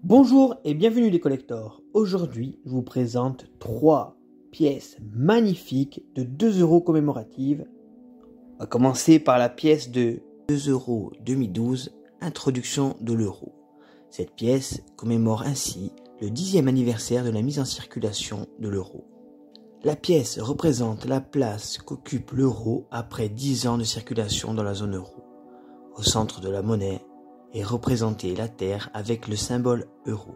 Bonjour et bienvenue les collectors. Aujourd'hui, je vous présente 3 pièces magnifiques de 2 € commémoratives. On va commencer par la pièce de 2 € 2012, introduction de l'euro. Cette pièce commémore ainsi le 10e anniversaire de la mise en circulation de l'euro. La pièce représente la place qu'occupe l'euro après 10 ans de circulation dans la zone euro. Au centre de la monnaie est représentée la Terre avec le symbole euro.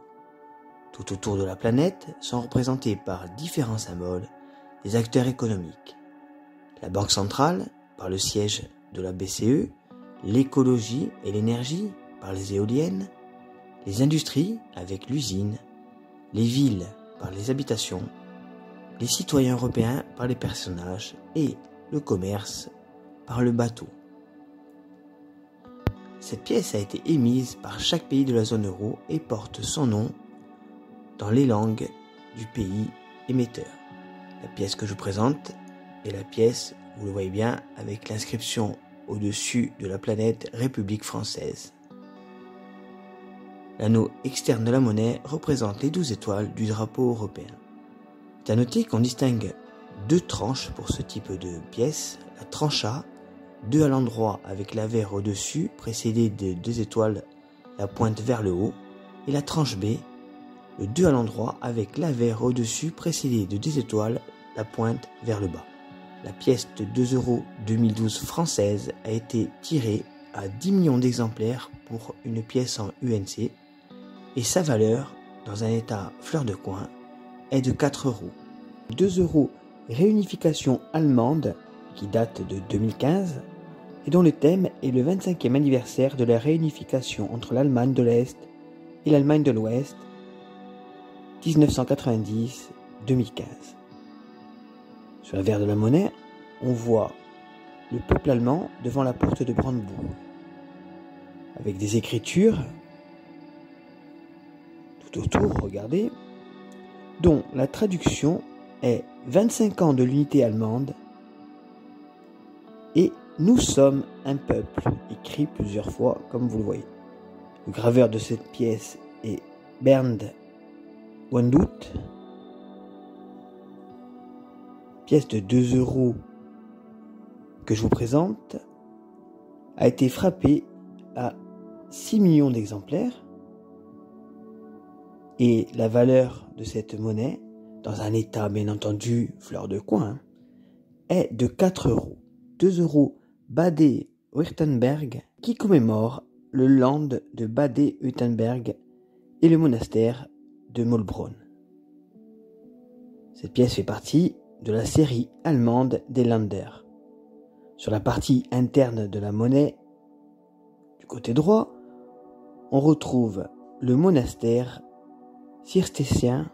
Tout autour de la planète sont représentés par différents symboles des acteurs économiques. La Banque centrale par le siège de la BCE, l'écologie et l'énergie par les éoliennes, les industries avec l'usine, les villes par les habitations, les citoyens européens par les personnages et le commerce par le bateau. Cette pièce a été émise par chaque pays de la zone euro et porte son nom dans les langues du pays émetteur. La pièce que je vous présente est la pièce, vous le voyez bien, avec l'inscription au-dessus de la planète République française. L'anneau externe de la monnaie représente les 12 étoiles du drapeau européen. C'est à noter qu'on distingue 2 tranches pour ce type de pièce, la tranche A, 2 à l'endroit avec l'avers au-dessus, précédé de 2 étoiles, la pointe vers le haut, et la tranche B, le 2 à l'endroit avec l'avers au-dessus, précédé de 2 étoiles, la pointe vers le bas. La pièce de 2 € 2012 française a été tirée à 10 millions d'exemplaires pour une pièce en UNC, et sa valeur, dans un état fleur de coin, est de 4 €. 2 € réunification allemande, qui date de 2015, et dont le thème est le 25e anniversaire de la réunification entre l'Allemagne de l'Est et l'Allemagne de l'Ouest, 1990-2015. Sur l'avers de la monnaie, on voit le peuple allemand devant la porte de Brandebourg, avec des écritures tout autour, regardez, dont la traduction est 25 ans de l'unité allemande et nous sommes un peuple, écrit plusieurs fois comme vous le voyez. Le graveur de cette pièce est Bernd Wendout. Pièce de 2 € que je vous présente a été frappée à 6 millions d'exemplaires et la valeur de cette monnaie, dans un état bien entendu fleur de coin, est de 4 €. 2 € Bade-Württemberg qui commémore le land de Bade-Württemberg et le monastère de Maulbronn. Cette pièce fait partie de la série allemande des Länder. Sur la partie interne de la monnaie, du côté droit, on retrouve le monastère cistercien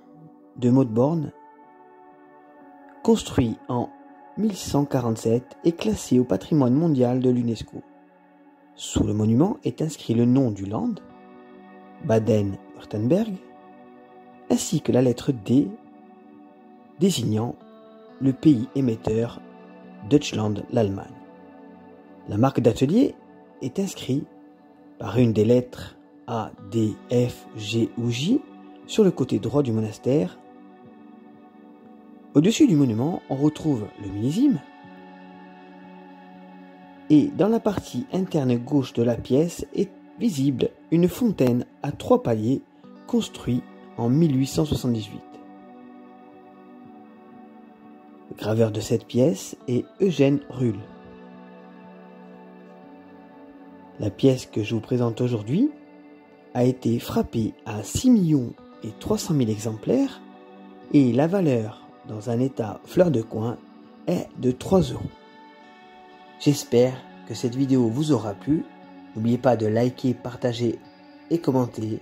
de Maulbronn, construit en 1147 et classé au patrimoine mondial de l'UNESCO. Sous le monument est inscrit le nom du land, Baden-Württemberg, ainsi que la lettre D désignant le pays émetteur Deutschland, l'Allemagne. La marque d'atelier est inscrite par une des lettres A, D, F, G ou J sur le côté droit du monastère. Au-dessus du monument, on retrouve le millésime et dans la partie interne gauche de la pièce est visible une fontaine à 3 paliers construite en 1878. Le graveur de cette pièce est Eugène Ruhl. La pièce que je vous présente aujourd'hui a été frappée à 6 300 000 exemplaires et la valeur dans un état fleur de coin est de 3 €. J'espère que cette vidéo vous aura plu. N'oubliez pas de liker, partager et commenter.